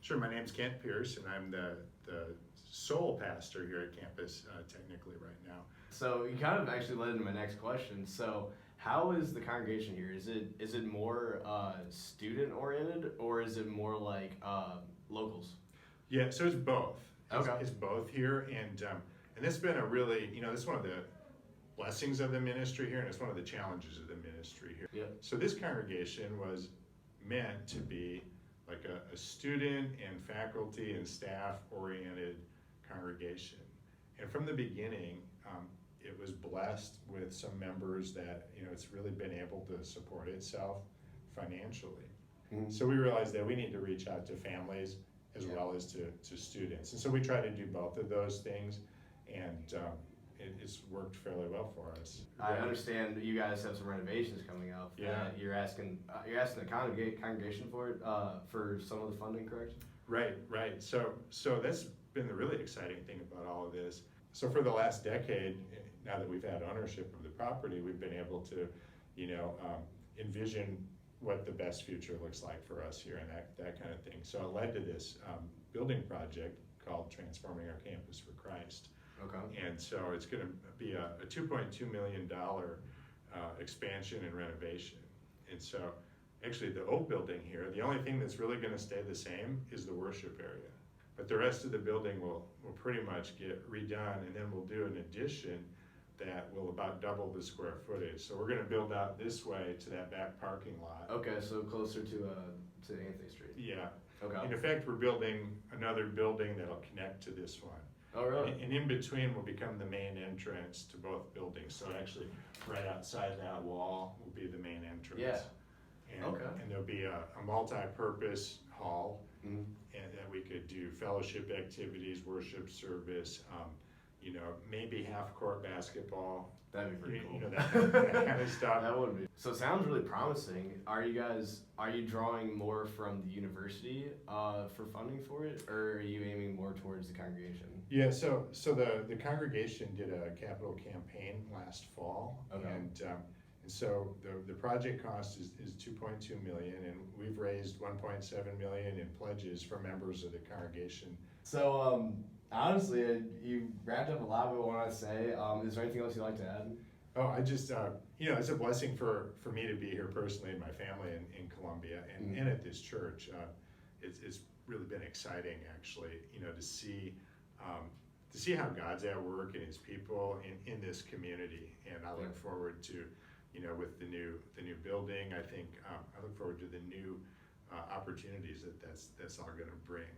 Sure, my name's Kent Pierce, and I'm the sole pastor here at campus technically right now. So you kind of actually led into my next question. So how is the congregation here? Is it more student oriented, or is it more like locals? Yeah, so it's both. Okay. It's both here, and this has been a really, this is one of the blessings of the ministry here, and it's one of the challenges of the ministry here. Yeah. So this congregation was meant to be like a student and faculty and staff oriented congregation. And from the beginning, it was blessed with some members that, it's really been able to support itself financially. Mm-hmm. So we realized that we need to reach out to families as well as to students. And so we try to do both of those things, and it's worked fairly well for us. I understand that you guys have some renovations coming up. Yeah. You're asking the congregation for it, for some of the funding, correct? Right. So that's been the really exciting thing about all of this. So for the last decade, now that we've had ownership of the property, we've been able to, envision what the best future looks like for us here and that kind of thing. So it led to this building project called Transforming Our Campus for Christ. Okay. And so it's going to be a $2.2 million expansion and renovation. And so actually the old building here, the only thing that's really going to stay the same is the worship area. But the rest of the building will pretty much get redone, and then we'll do an addition that will about double the square footage. So we're going to build out this way to that back parking lot. Okay, so closer to Anthony Street. Yeah. Okay. In effect, we're building another building that'll connect to this one. Oh, really? And in between will become the main entrance to both buildings. So actually, right outside that wall will be the main entrance. Yeah. And, Okay. And there'll be a multi-purpose hall, Mm-hmm. and that we could do fellowship activities, worship service, maybe half-court basketball. That'd be pretty cool. That kind of stuff. That would be. So it sounds really promising. Are you drawing more from the university for funding for it, or are you aiming more towards the congregation? Yeah, so the congregation did a capital campaign last fall, Okay. and so the project cost is $2.2 million, and we've raised $1.7 million in pledges from members of the congregation. So honestly, you wrapped up a lot of what I want to say. Is there anything else you'd like to add? Oh, I just, it's a blessing for me to be here personally and my family in Columbia and at this church. It's really been exciting, actually, to see how God's at work in His people in this community, and I look forward to, with the new building. I think I look forward to the new opportunities that's all going to bring.